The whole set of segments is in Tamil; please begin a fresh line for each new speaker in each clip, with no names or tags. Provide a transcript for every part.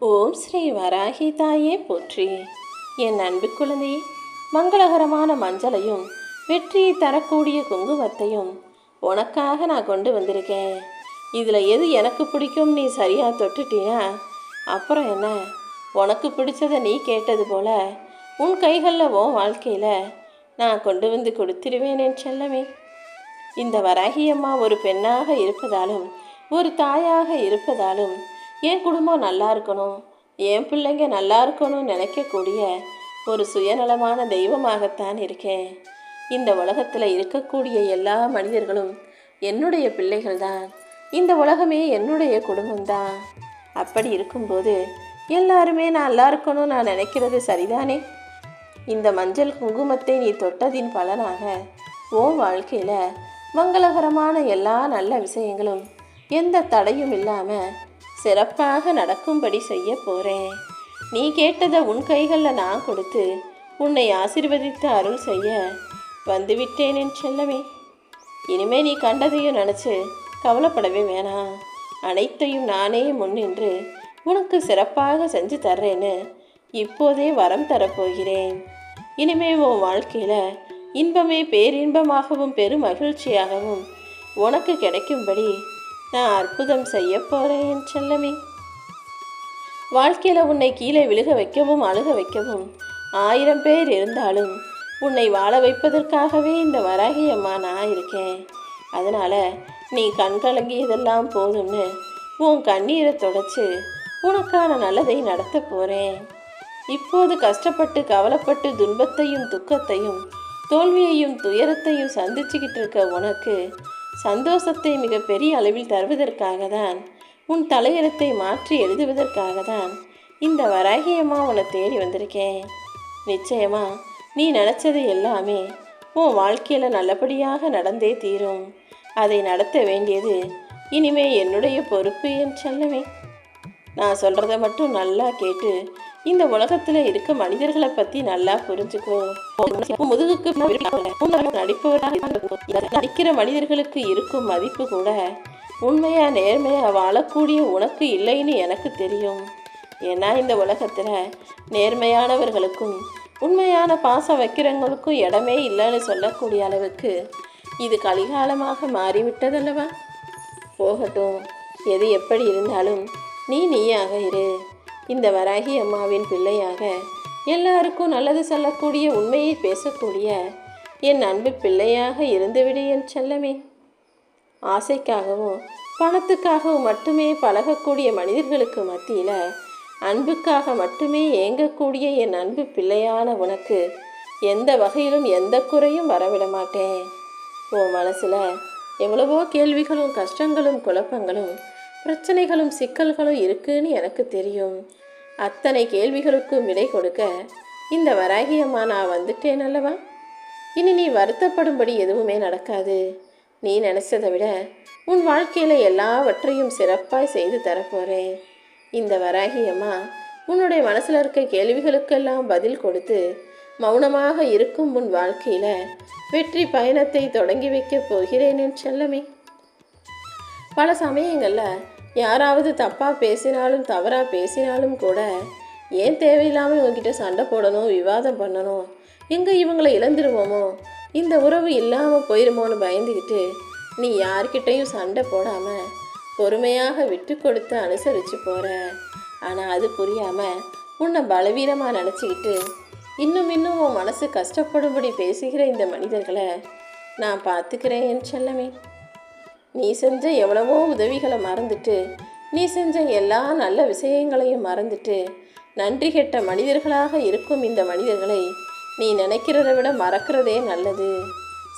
ஓம் ஸ்ரீ வராகி தாயே போற்றி. என் அன்பு குழந்தையே, மங்களகரமான மஞ்சளையும் வெற்றியை தரக்கூடிய குங்குமத்தையும் உனக்காக நான் கொண்டு வந்திருக்கேன். இதில் எது எனக்கு பிடிக்கும் நீ சரியாக தொட்டுட்டினா அப்புறம் என்ன, உனக்கு பிடிச்சதை நீ கேட்டது போல உன் கைகளில் உன் வாழ்க்கையில் நான் கொண்டு வந்து கொடுத்துருவேன் என் செல்லமே. இந்த வராகியம்மா ஒரு பெண்ணாக இருப்பதாலும் ஒரு தாயாக இருப்பதாலும் என் குடும்பம் நல்லா இருக்கணும், என் பிள்ளைங்க நல்லா இருக்கணும்னு நினைக்கக்கூடிய ஒரு சுயநலமான தெய்வமாகத்தான் இருக்கேன். இந்த உலகத்தில் இருக்கக்கூடிய எல்லா மனிதர்களும் என்னுடைய பிள்ளைகள் தான். இந்த உலகமே என்னுடைய குடும்பம்தான். அப்படி இருக்கும்போது எல்லாருமே நான் நல்லா இருக்கணும்னு நான் நினைக்கிறது சரிதானே? இந்த மஞ்சள் குங்குமத்தை நீ தொட்டதின் பலனாக உன் வாழ்க்கையில் மங்களகரமான எல்லா நல்ல விஷயங்களும் எந்த தடையும் இல்லாமல் சிறப்பாக நடக்கும்படி செய்ய போகிறேன். நீ கேட்டதை உன் கைகளில் நான் கொடுத்து உன்னை ஆசீர்வதித்து அருள் செய்ய வந்துவிட்டேன் என் செல்லமே. இனிமே நீ கண்டதையும் நினச்சி கவலைப்படவே வேணாம். அனைத்தையும் நானே முன்னின்று உனக்கு சிறப்பாக செஞ்சு தர்றேன்னு இப்போதே வரம் தரப்போகிறேன். இனிமே உன் வாழ்க்கையில் இன்பமே பேரின்பமாகவும் பெரும் மகிழ்ச்சியாகவும் உனக்கு கிடைக்கும்படி நான் அற்புதம் செய்ய போகிறேன் என் செல்லமே. வாழ்க்கையில் உன்னை கீழே விழுக வைக்கவும் அழுக வைக்கவும் 1000 பேர் இருந்தாலும் உன்னை வாழ வைப்பதற்காகவே இந்த வராகி அம்மா நான் இருக்கேன். அதனால் நீ கண்கலங்கியதெல்லாம் போதும்னு உன் கண்ணீரை தொடச்சி உனக்கான நல்லதை நடத்த போகிறேன். இப்போது கஷ்டப்பட்டு கவலைப்பட்டு துன்பத்தையும் துக்கத்தையும் தோல்வியையும் துயரத்தையும் சந்திச்சுக்கிட்டு இருக்க உனக்கு சந்தோஷத்தை மிக பெரிய அளவில் தருவதற்காக தான், உன் தலையெழுத்தை மாற்றி எழுதுவதற்காக தான் இந்த வராகியம்மா உன்னை தேடி வந்திருக்கேன். நிச்சயமா நீ நினச்சது எல்லாமே உன் வாழ்க்கையில் நல்லபடியாக நடந்தே தீரும். அதை நடத்த வேண்டியது இனிமே என்னுடைய பொறுப்பு என் செல்லமே. நான் சொல்கிறத மட்டும் நல்லா கேட்டு இந்த உலகத்தில் இருக்க மனிதர்களை பற்றி நல்லா புரிஞ்சுக்கோ. முதுகுக்கு நடிக்கிற மனிதர்களுக்கு இருக்கும் மதிப்பு கூட உண்மையா நேர்மையா வாழக்கூடிய உனக்கு இல்லைன்னு எனக்கு தெரியும். ஏன்னா இந்த உலகத்தில் நேர்மையானவர்களுக்கும் உண்மையான பாசம் வைக்கிறவங்களுக்கும் இடமே இல்லைன்னு சொல்லக்கூடிய அளவுக்கு இது கலிகாலமாக மாறிவிட்டதல்லவா? போகட்டும், எது எப்படி இருந்தாலும் நீயாக இரு. இந்த வராகி அம்மாவின் பிள்ளையாக எல்லாருக்கும் நல்லது சொல்லக்கூடிய உண்மையை பேசக்கூடிய என் அன்பு பிள்ளையாக இருந்துவிடு என் செல்லமே. ஆசைக்காகவும் பணத்துக்காகவும் மட்டுமே பழகக்கூடிய மனிதர்களுக்கு மத்தியில் அன்புக்காக மட்டுமே ஏங்கக்கூடிய என் அன்பு பிள்ளையான உனக்கு எந்த வகையிலும் எந்த குறையும் வரவிட மாட்டேன். உன் மனசில் எவ்வளவோ கேள்விகளும் கஷ்டங்களும் குழப்பங்களும் பிரச்சனைகளும் சிக்கல்களும் இருக்குன்னு எனக்கு தெரியும். அத்தனை கேள்விகளுக்கும் விடை கொடுக்க இந்த வராகியம்மா நான் வந்துட்டேன் அல்லவா? இனி நீ வருத்தப்படும்படி எதுவுமே நடக்காது. நீ நினச்சதை விட உன் வாழ்க்கையில் எல்லாவற்றையும் சிறப்பாய் செய்து தரப்போகிறேன். இந்த வராகியம்மா உன்னுடைய மனசில் இருக்க கேள்விகளுக்கெல்லாம் பதில் கொடுத்து மௌனமாக இருக்கும் உன் வாழ்க்கையில் வெற்றி பயணத்தை தொடங்கி வைக்கப் போகிறேன் என் செல்லமே. பல சமயங்களில் யாராவது தப்பாக பேசினாலும் தவறாக பேசினாலும் கூட ஏன் தேவையில்லாமல் உங்ககிட்ட சண்டை போடணும், விவாதம் பண்ணணும், எங்கே இவங்களை இழந்துருவோமோ, இந்த உறவு இல்லாமல் போயிடுமோன்னு பயந்துக்கிட்டு நீ யார்கிட்டையும் சண்டை போடாமல் பொறுமையாக விட்டு கொடுத்து அனுசரித்து போகிற. ஆனால் அது புரியாமல் உன்னை பலவீனமாக நினச்சிக்கிட்டு இன்னும் உன் மனசு கஷ்டப்படும்படி பேசுகிற இந்த மனிதர்களை நான் பார்த்துக்கிறேன் என் செல்லமே. நீ செஞ்ச எவ்வளவோ உதவிகளை மறந்துட்டு, நீ செஞ்ச எல்லா நல்ல விஷயங்களையும் மறந்துட்டு நன்றி கெட்ட மனிதர்களாக இருக்கும் இந்த மனிதர்களை நீ நினைக்கிறத விட மறக்கிறதே நல்லது.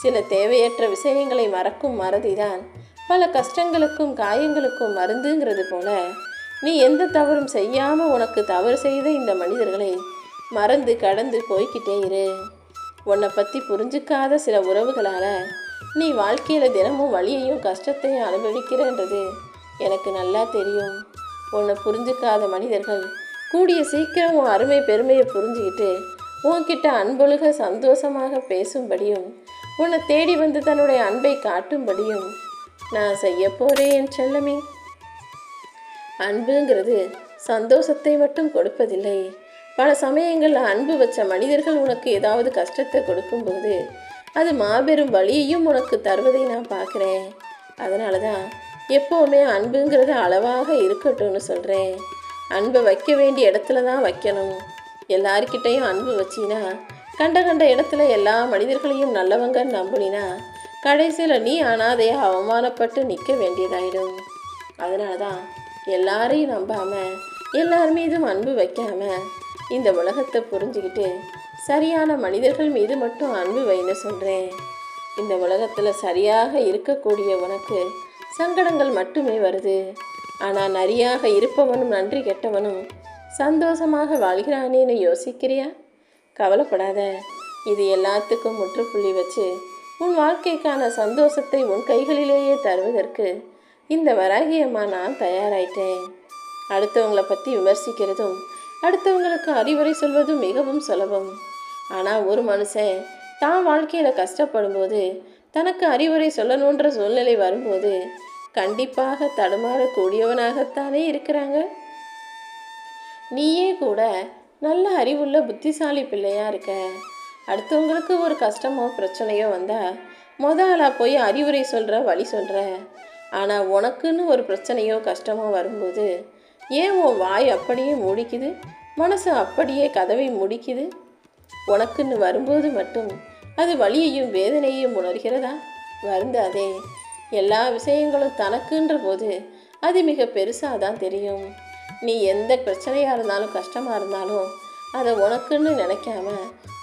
சில தேவையற்ற விஷயங்களை மறக்கும் மறதிதான் பல கஷ்டங்களுக்கும் காயங்களுக்கும் மருந்துங்கிறது போல நீ எந்த தவறும் செய்யாமல் உனக்கு தவறு செய்த இந்த மனிதர்களை மறந்து கடந்து போய்கிட்டே இரு. உன்னை பற்றி புரிஞ்சிக்காத சில உறவுகளால் நீ வாழ்க்கையில் தினமும் வலியையும் கஷ்டத்தையும் அனுபவிக்கிறன்றது எனக்கு நல்லா தெரியும். உன்னை புரிஞ்சிக்காத மனிதர்கள் கூடிய சீக்கிரம் உன் அருமை பெருமையை புரிஞ்சுக்கிட்டு உன்கிட்ட அன்பொழுக சந்தோஷமாக பேசும்படியும் உன்னை தேடி வந்து தன்னுடைய அன்பை காட்டும்படியும் நான் செய்ய போகிறேன் என் செல்லமே. அன்புங்கிறது சந்தோஷத்தை மட்டும் கொடுப்பதில்லை. பல சமயங்களில் அன்பு வச்ச மனிதர்கள் உனக்கு ஏதாவது கஷ்டத்தை கொடுக்கும்போது அது மாபெரும் வலியையும் உனக்கு தருவதை நான் பார்க்குறேன். அதனால தான் எப்போவுமே அன்புங்கிறது அளவாக இருக்கட்டும்னு சொல்கிறேன். அன்பை வைக்க வேண்டிய இடத்துல தான் வைக்கணும். எல்லார்கிட்டையும் அன்பு வச்சினா, கண்ட கண்ட இடத்துல எல்லா மனிதர்களையும் நல்லவங்கன்னு நம்பினா, கடைசியில் நீ அனாதையாக அவமானப்பட்டு நிற்க வேண்டியதாயிடும். அதனால தான் எல்லாரையும் நம்பாமல் எல்லார் மீதும் அன்பு வைக்காமல் இந்த உலகத்தை புரிஞ்சுக்கிட்டு சரியான மனிதர்கள் மீது மட்டும் அன்பு வைன்னு சொல்கிறேன். இந்த உலகத்தில் சரியாக இருக்கக்கூடிய உனக்கு சங்கடங்கள் மட்டுமே வருது. ஆனால் நரியாக இருப்பவனும் நன்றி கெட்டவனும் சந்தோஷமாக வாழ்கிறானேன்னு யோசிக்கிறியா? கவலைப்படாத. இது எல்லாத்துக்கும் முற்றுப்புள்ளி வச்சு உன் வாழ்க்கைக்கான சந்தோஷத்தை உன் கைகளிலேயே தருவதற்கு இந்த வராகியம்மா நான் தயாராயிட்டேன். அடுத்தவங்களை பற்றி விமர்சிக்கிறதும் அடுத்தவங்களுக்கு அறிவுரை சொல்வதும் மிகவும் சுலபம். ஆனால் ஒரு மனுஷன் தான் வாழ்க்கையில் கஷ்டப்படும்போது தனக்கு அறிவுரை சொல்லணுன்ற சூழ்நிலை வரும்போது கண்டிப்பாக தடுமாறக்கூடியவனாகத்தானே இருக்கிறாங்க. நீயே கூட நல்ல அறிவுள்ள புத்திசாலி பிள்ளையாக இருக்க. அடுத்தவங்களுக்கு ஒரு கஷ்டமோ பிரச்சனையோ வந்தால் ஆளாக போய் அறிவுரை சொல்கிற வழி சொல்கிற. ஆனால் உனக்குன்னு ஒரு பிரச்சனையோ கஷ்டமோ வரும்போது ஏன் உன் வாய் அப்படியே மூடிக்குது, மனசு அப்படியே கதவை முடிக்குது? உனக்குன்னு வரும்போது மட்டும் அது வலியையும் வேதனையையும் உணர்கிறதா? வருந்தாதே. எல்லா விஷயங்களும் தனக்குன்ற போது அது மிக பெருசாக தான் தெரியும். நீ எந்த பிரச்சனையாக இருந்தாலும் கஷ்டமாக இருந்தாலும் அதை உனக்குன்னு நினைக்காம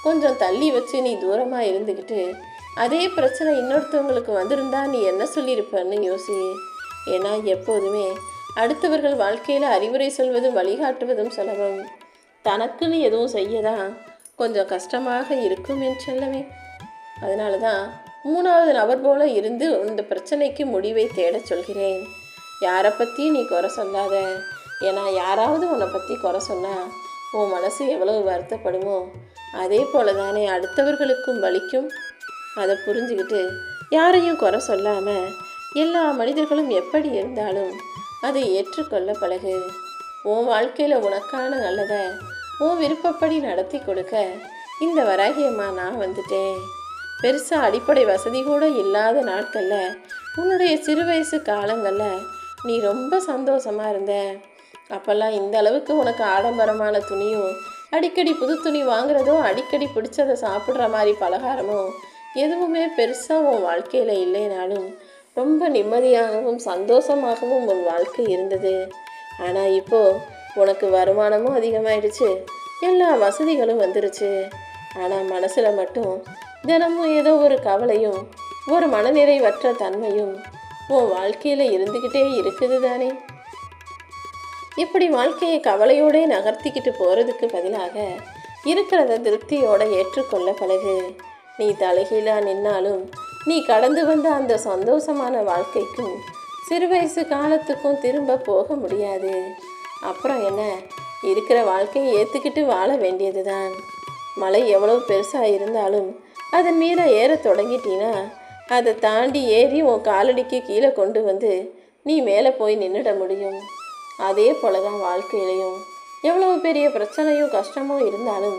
கொஞ்சம் தள்ளி வச்சு நீ தூரமாக இருந்துக்கிட்டு அதே பிரச்சனை இன்னொருத்தவங்களுக்கு வந்திருந்தா நீ என்ன சொல்லியிருப்பன்னு யோசி. ஏன்னா எப்போதுமே அடுத்தவர்கள் வாழ்க்கையில் அறிவுரை சொல்வதும் வழிகாட்டுவதும் சுலபம். தனக்குன்னு எதுவும் செய்யதான் கொஞ்சம் கஷ்டமாக இருக்கும் என் செல்லமே. அதனால தான் 3வது நபர் போல இருந்து இந்த பிரச்சனைக்கு முடிவை தேடச் சொல்கிறேன். யாரை பற்றி நீ குறை சொல்லாத. ஏன்னா யாராவது உன்னை பற்றி குறை சொன்னால் உன் மனசு எவ்வளவு வருத்தப்படுமோ அதே போல தானே அடுத்தவர்களுக்கும் வலிக்கும். அதை புரிஞ்சுக்கிட்டு யாரையும் குறை சொல்லாமல் எல்லா மனிதர்களும் எப்படி இருந்தாலும் அதை ஏற்றுக்கொள்ள பழகு. உன் வாழ்க்கையில் உனக்கான நல்லதை உன் விருப்பப்படி நடத்தி கொடுக்க இந்த வராகியம்மா நான் வந்துட்டேன். பெருசாக அடிப்படை வசதி கூட இல்லாத நாட்களில் உன்னுடைய சிறு வயசு காலங்களில் நீ ரொம்ப சந்தோஷமாக இருந்த. அப்போல்லாம் இந்த அளவுக்கு உனக்கு ஆடம்பரமான துணியோ அடிக்கடி புது துணி வாங்குறதோ அடிக்கடி பிடிச்சதை சாப்பிட்ற மாதிரி பலகாரமோ எதுவுமே பெருசாக உன் வாழ்க்கையில் இல்லைனாலும் ரொம்ப நிம்மதியாகவும் சந்தோஷமாகவும் உன் வாழ்க்கை இருந்தது. ஆனால் இப்போது உனக்கு வருமானமும் அதிகமாயிடுச்சு, எல்லா வசதிகளும் வந்துருச்சு. ஆனால் மனசில் மட்டும் தினமும் ஏதோ ஒரு கவலையும் ஒரு மனநிறைவற்ற தன்மையும் உன் வாழ்க்கையில் இருந்துக்கிட்டே இருக்குது தானே. இப்படி வாழ்க்கையை கவலையோடு நகர்த்திக்கிட்டு போகிறதுக்கு பதிலாக இருக்கிறத திருப்தியோடு ஏற்றுக்கொள்ள பழகு. நீ தலைகீழாக நின்னாலும் நீ கடந்து வந்த அந்த சந்தோஷமான வாழ்க்கைக்கும் சிறு வயசு காலத்துக்கும் திரும்ப போக முடியாது. அப்புறம் என்ன, இருக்கிற வாழ்க்கையை ஏற்றுக்கிட்டு வாழ வேண்டியது தான். மலை எவ்வளோ பெருசாக இருந்தாலும் அதன் மீது ஏற தொடங்கிட்டீன்னா அதை தாண்டி ஏறி உன் காலடிக்கு கீழே கொண்டு வந்து நீ மேலே போய் நின்றுட முடியும். அதே போல தான் வாழ்க்கையிலையும் எவ்வளவு பெரிய பிரச்சனையும் கஷ்டமும் இருந்தாலும்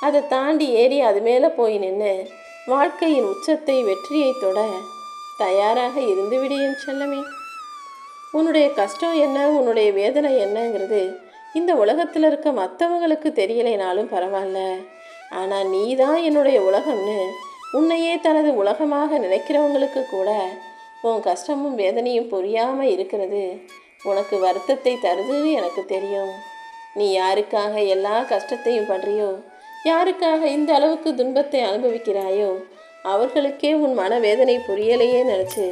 அதை தாண்டி ஏறி அது மேலே போய் நின்று வாழ்க்கையின் உச்சத்தை வெற்றியை தொட தயாராக இருந்துவிடு என் செல்லமே. உன்னுடைய கஷ்டம் என்ன, உன்னுடைய வேதனை என்னங்கிறது இந்த உலகத்தில் இருக்க மற்றவங்களுக்கு தெரியலைனாலும் பரவாயில்ல. ஆனால் நீ தான் என்னுடைய உலகம்னு உன்னையே தனது உலகமாக நினைக்கிறவங்களுக்கு கூட உன் கஷ்டமும் வேதனையும் புரியாமல் இருக்கிறது உனக்கு வருத்தத்தை தருதுன்னு எனக்கு தெரியும். நீ யாருக்காக எல்லா கஷ்டத்தையும் பண்றியோ, யாருக்காக இந்த அளவுக்கு துன்பத்தை அனுபவிக்கிறாயோ அவர்களுக்கே உன் மனவேதனை புரியலையே நினச்சி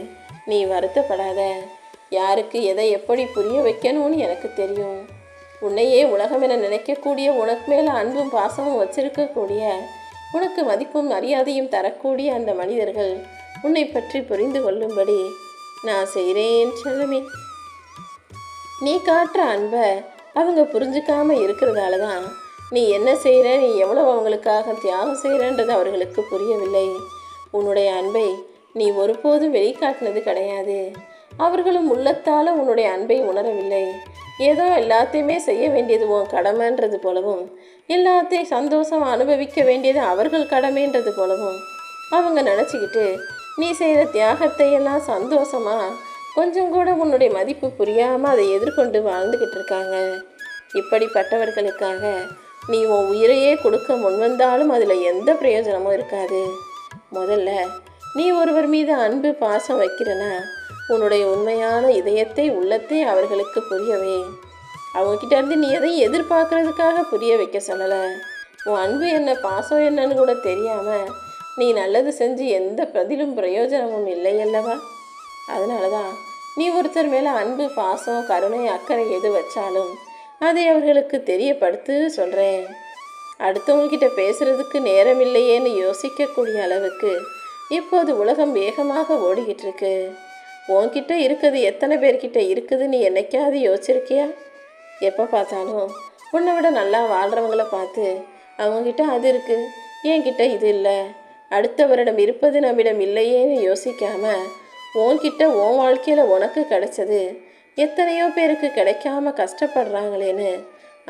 நீ வருத்தப்படாத. யாருக்கு எதை எப்படி புரிய வைக்கணும்னு எனக்கு தெரியும். உன்னையே உலகம் என நினைக்கக்கூடிய, உனக்கு மேலே அன்பும் பாசமும் வச்சிருக்கக்கூடிய, உனக்கு மதிப்பும் மரியாதையும் தரக்கூடிய அந்த மனிதர்கள் உன்னை பற்றி புரிந்து கொள்ளும்படி நான் செய்கிறேன் செல்லமே. நீ காட்டுற அன்பை அவங்க புரிஞ்சுக்காம இருக்கிறதால தான் நீ என்ன செய்கிற, நீ எவ்வளோ அவங்களுக்காக தியாகம் செய்கிறன்றது அவர்களுக்கு புரியவில்லை. உன்னுடைய அன்பை நீ ஒருபோதும் வெளிக்காட்டினது கிடையாது. அவர்களும் உள்ளத்தால் உன்னுடைய அன்பை உணரவில்லை. ஏதோ எல்லாத்தையுமே செய்ய வேண்டியது உன் கடமைன்றது போலவும், எல்லாத்தையும் சந்தோஷமாக அனுபவிக்க வேண்டியது அவர்கள் கடமைன்றது போலவும் அவங்க நினச்சிக்கிட்டு நீ செய்கிற தியாகத்தை எல்லாம் சந்தோஷமாக கொஞ்சம் கூட உன்னுடைய மதிப்பு புரியாமல் அதை எதிர்கொண்டு வாழ்ந்துக்கிட்டு இருக்காங்க. இப்படிப்பட்டவர்களுக்காக நீ உன் உயிரையே கொடுக்க முன்வந்தாலும் அதில் எந்த பிரயோஜனமும் இருக்காது. முதல்ல நீ ஒருவர் மீது அன்பு பாசம் வைக்கிறனா உன்னுடைய உண்மையான இதயத்தை உள்ளத்தை அவர்களுக்கு புரியவே. அவங்கக்கிட்ட இருந்து நீ எதையும் எதிர்பார்க்கறதுக்காக புரிய வைக்க சொல்லலை. உன் அன்பு என்ன பாசம் என்னன்னு கூட தெரியாமல் நீ நல்லது செஞ்சு எந்த பதிலும் பிரயோஜனமும் இல்லை அல்லவா? அதனால தான் நீ ஒருத்தர் மேலே அன்பு பாசம் கருணை அக்கறை எது வச்சாலும் அதை அவர்களுக்கு தெரியப்படுத்து சொல்கிறேன். அடுத்தவங்கக்கிட்ட பேசுகிறதுக்கு நேரம் இல்லையேன்னு யோசிக்கக்கூடிய அளவுக்கு இப்போது உலகம் வேகமாக ஓடிக்கிட்டு இருக்கு. உன்கிட்ட இருக்குது எத்தனை பேர்கிட்ட இருக்குதுன்னு என்னைக்காவது யோசிச்சிருக்கியா? எப்போ பார்த்தாலும் உன்னை விட நல்லா வாழ்கிறவங்கள பார்த்து அவங்கக்கிட்ட அது இருக்குது, என்கிட்ட இது இல்லை, அடுத்தவரிடம் இருப்பது நம்மிடம் இல்லையேன்னு யோசிக்காமல் உன்கிட்ட உன் வாழ்க்கையில் உனக்கு கிடைச்சது எத்தனையோ பேருக்கு கிடைக்காம கஷ்டப்படுறாங்களேன்னு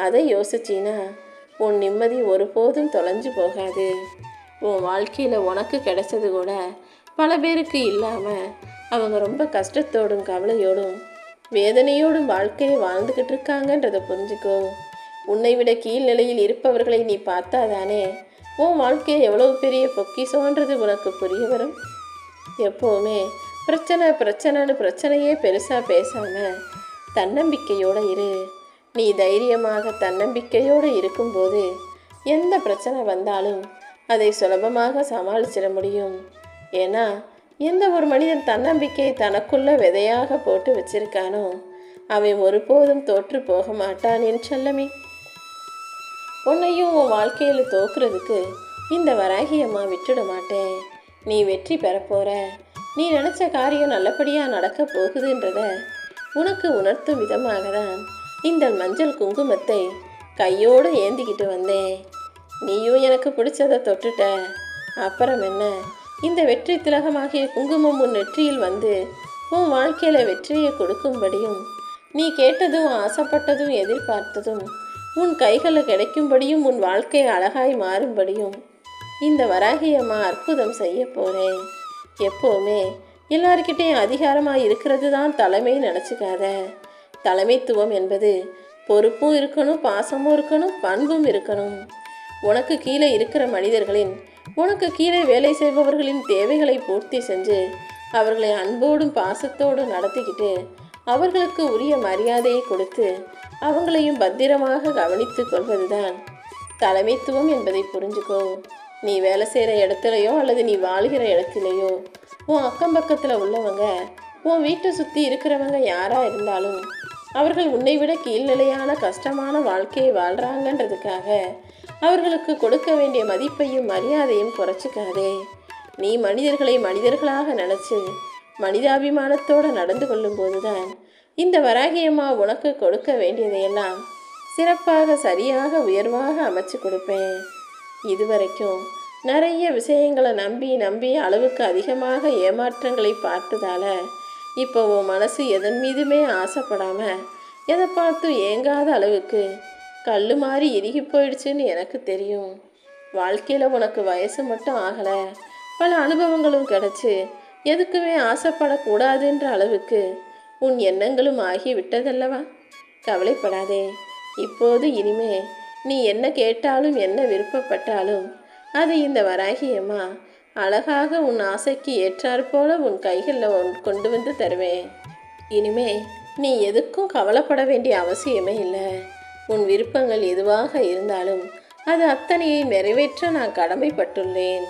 அதை யோசிச்சின்னா உன் நிம்மதி ஒருபோதும் தொலைஞ்சு போகாது. உன் வாழ்க்கையில் உனக்கு கிடைச்சது கூட பல பேருக்கு இல்லாமல் அவங்க ரொம்ப கஷ்டத்தோடும் கவலையோடும் வேதனையோடும் வாழ்க்கையை வாழ்ந்துக்கிட்டு இருக்காங்கன்றதை புரிஞ்சுக்கோ. உன்னை விட கீழ்நிலையில் இருப்பவர்களை நீ பார்த்தாதானே உன் வாழ்க்கையை எவ்வளோ பெரிய பொக்கிஷன்றது உனக்கு புரிய வரும். எப்போவுமே பிரச்சனைன்னு பிரச்சனையே பெருசாக பேசாமல் தன்னம்பிக்கையோடு இரு. நீ தைரியமாக தன்னம்பிக்கையோடு இருக்கும்போது எந்த பிரச்சனை வந்தாலும் அதை சுலபமாக சமாளிச்சிட முடியும். ஏன்னா எந்த ஒரு மனிதன் தன்னம்பிக்கையை தனக்குள்ள விதையாக போட்டு வச்சிருக்கானோ அவன் ஒருபோதும் தோற்று போக மாட்டான் என் செல்லமே. உன்னையும் உன் வாழ்க்கையில் தோக்குறதுக்கு இந்த வராகியம்மா விட்டுட மாட்டேன். நீ வெற்றி பெறப்போற, நீ நினச்ச காரியம் நல்லபடியாக நடக்க போகுதுன்றத உனக்கு உணர்த்தும் விதமாக தான் இந்த மஞ்சள் குங்குமத்தை கையோடு ஏந்திக்கிட்டு வந்தேன். நீயும் எனக்கு பிடிச்சதை தொட்டுட்ட. அப்புறம் என்ன, இந்த வெற்றி திலகமாகிய குங்குமம் உன் நெற்றியில் வந்து உன் வாழ்க்கையில் வெற்றியை கொடுக்கும்படியும் நீ கேட்டதும் ஆசைப்பட்டதும் எதிர்பார்த்ததும் உன் கைகளில் கிடைக்கும்படியும் உன் வாழ்க்கை அழகாய் மாறும்படியும் இந்த வராகியம்மா அற்புதம் செய்ய போகிறேன். எப்போவுமே எல்லார்கிட்டையும் அதிகாரமாக இருக்கிறது தான் தலைமை நினச்சிக்காத. தலைமைத்துவம் என்பது பொறுப்பும் இருக்கணும், பாசமும் இருக்கணும், பண்பும் இருக்கணும். உனக்கு கீழே இருக்கிற மனிதர்களின் உனக்கு கீழே வேலை செய்பவர்களின் தேவைகளை பூர்த்தி செஞ்சு அவர்களை அன்போடும் பாசத்தோடும் நடத்திக்கிட்டு அவர்களுக்கு உரிய மரியாதையை கொடுத்து அவங்களையும் பத்திரமாக கவனித்து கொள்வதுதான் தலைமைத்துவம் என்பதை புரிஞ்சுக்கோ. நீ வேலை செய்கிற இடத்துலையோ அல்லது நீ வாழ்கிற இடத்துலையோ உன் அக்கம் பக்கத்தில் உள்ளவங்க உன் வீட்டை சுற்றி இருக்கிறவங்க யாராக இருந்தாலும் அவர்கள் உன்னை விட கீழ்நிலையான கஷ்டமான வாழ்க்கையை வாழ்கிறாங்கன்றதுக்காக அவர்களுக்கு கொடுக்க வேண்டிய மதிப்பையும் மரியாதையும் குறைச்சிக்காதே. நீ மனிதர்களை மனிதர்களாக நினச்சி மனிதாபிமானத்தோடு நடந்து கொள்ளும்போது தான் இந்த வராகியம்மா உனக்கு கொடுக்க வேண்டியதையெல்லாம் சிறப்பாக சரியாக உயர்வாக அமைச்சு கொடுப்பேன். இதுவரைக்கும் நிறைய விஷயங்களை நம்பி அளவுக்கு அதிகமாக ஏமாற்றங்களை பார்த்ததால இப்போ உன் மனசு எதன் மீதுமே ஆசைப்படாமல் எதை பார்த்து ஏங்காத அளவுக்கு கல் மாதிரி இறுகி போயிடுச்சுன்னு எனக்கு தெரியும். வாழ்க்கையில் உனக்கு வயசு மட்டும் ஆகலை, பல அனுபவங்களும் கிடச்சி எதுக்குமே ஆசைப்படக்கூடாதுன்ற அளவுக்கு உன் எண்ணங்களும் ஆகி விட்டதல்லவா? கவலைப்படாதே. இப்போது இனிமே நீ என்ன கேட்டாலும் என்ன விருப்பப்பட்டாலும் அது இந்த வராகியம்மா அழகாக உன் ஆசைக்கு ஏற்றாற்போல உன் கைகளில் கொண்டு வந்து தருவேன். இனிமே நீ எதுக்கும் கவலைப்பட வேண்டிய அவசியமே இல்லை. உன் விருப்பங்கள் எதுவாக இருந்தாலும் அது அத்தனையை நிறைவேற்ற நான் கடமைப்பட்டுள்ளேன்.